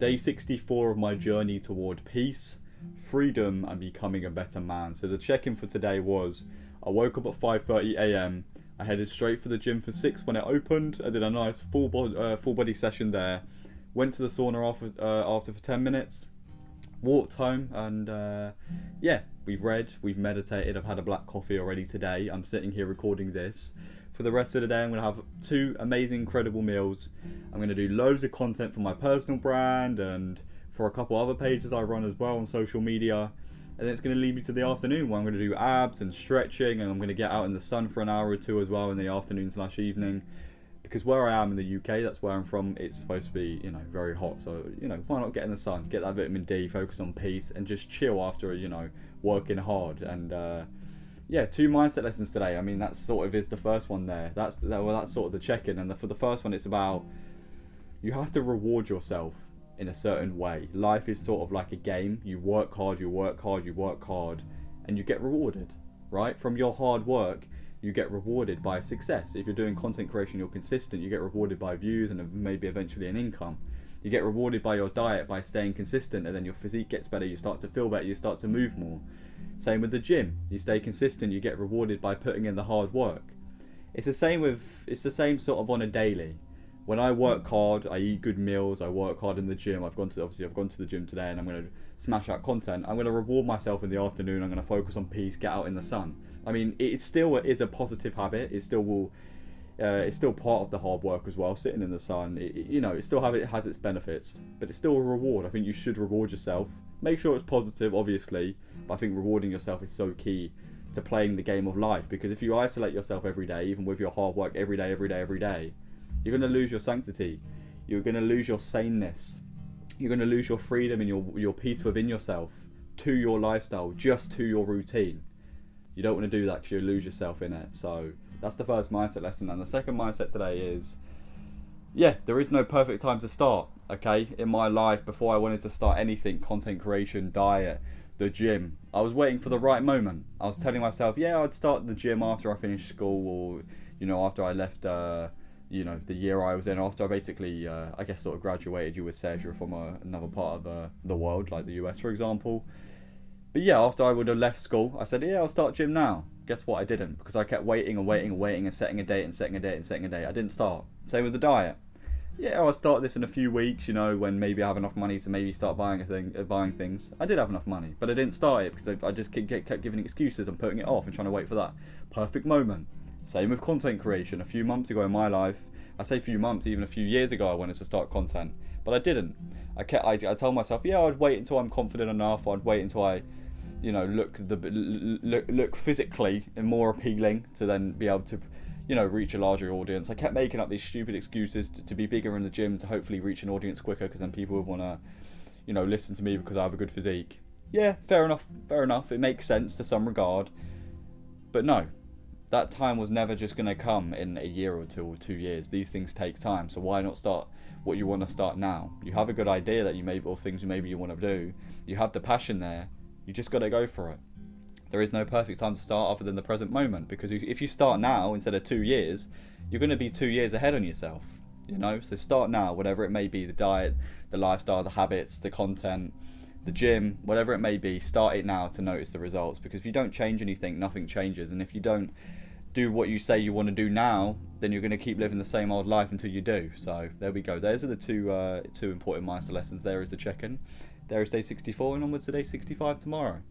Day 64 of my journey toward peace, freedom, and becoming a better man. So the check-in for today was, I woke up at 5:30 a.m. I headed straight for the gym for 6 when it opened. I did a nice full body session there. Went to the sauna after for 10 minutes. Walked home and yeah, we've read, we've meditated. I've had a black coffee already today. I'm sitting here recording this. For the rest of the day, I'm going to have 2 amazing, incredible meals. I'm going to do loads of content for my personal brand and for a couple other pages I run as well on social media. And then it's going to lead me to the afternoon where I'm going to do abs and stretching, and I'm going to get out in the sun for an hour or 2 as well in the afternoon/evening. Because where I am in the UK, that's where I'm from, it's supposed to be, very hot. So, why not get in the sun, get that vitamin D, focus on peace, and just chill after, working hard. And yeah, 2 mindset lessons today. I mean, that sort of is the first one there. That's sort of the check-in. And for the first one, it's about, you have to reward yourself in a certain way. Life is sort of like a game. You work hard, you work hard, you work hard, and you get rewarded, right? From your hard work, you get rewarded by success. If you're doing content creation, you're consistent, you get rewarded by views and maybe eventually an income. You get rewarded by your diet, by staying consistent, and then your physique gets better, you start to feel better, you start to move more. Same with the gym. You stay consistent, you get rewarded by putting in the hard work. It's the same sort of on a daily. When I work hard, I eat good meals, I work hard in the gym. I've gone to the gym today and I'm going to smash out content. I'm going to reward myself in the afternoon. I'm going to focus on peace, get out in the sun. I mean, it still is a positive habit. It still will. It's still part of the hard work as well. Sitting in the sun, it still has its benefits, but it's still a reward. I think you should reward yourself. Make sure it's positive, obviously, but I think rewarding yourself is so key to playing the game of life. Because if you isolate yourself every day, even with your hard work every day, you're going to lose your sanctity. You're going to lose your saneness. You're going to lose your freedom and your peace within yourself to your lifestyle, just to your routine. You don't want to do that because you'll lose yourself in it. So that's the first mindset lesson. And the second mindset today is, yeah, there is no perfect time to start, okay? In my life, before I wanted to start anything, content creation, diet, the gym, I was waiting for the right moment. I was telling myself, yeah, I'd start the gym after I finished school, or, after I left, the year I was in, after I basically, I guess, sort of graduated, you would say, if you're from another part of the world, like the US, for example. But yeah, after I would have left school, I said, yeah, I'll start gym now. Guess what? I didn't, because I kept waiting and setting a date. I didn't start. Same with the diet. Yeah, I'll start this in a few weeks, when maybe I have enough money to maybe start buying things. I did have enough money, but I didn't start it because I just kept giving excuses and putting it off and trying to wait for that perfect moment. Same with content creation. A few months ago in my life, I say a few months, even a few years ago, I wanted to start content, but I didn't. I told myself, yeah, I'd wait until I'm confident enough. I'd wait until I, look physically and more appealing to then be able to, reach a larger audience. I kept making up these stupid excuses to be bigger in the gym, to hopefully reach an audience quicker, because then people would want to, listen to me because I have a good physique. Yeah, fair enough. It makes sense to some regard, but no. That time was never just going to come in a year or 2 or 2 years. These things take time, so why not start what you want to start now? You have a good idea that or things maybe you want to do. You have the passion there. You just got to go for it. There is no perfect time to start other than the present moment, because if you start now instead of 2 years, you're going to be 2 years ahead on yourself. So start now, whatever it may be, the diet, the lifestyle, the habits, the content, the gym, whatever it may be, start it now to notice the results. Because if you don't change anything, nothing changes. And if you don't do what you say you want to do now, then you're going to keep living the same old life until you do. So there we go. Those are the two important mindset lessons. There is the check-in. There is day 64 and onwards to day 65 tomorrow.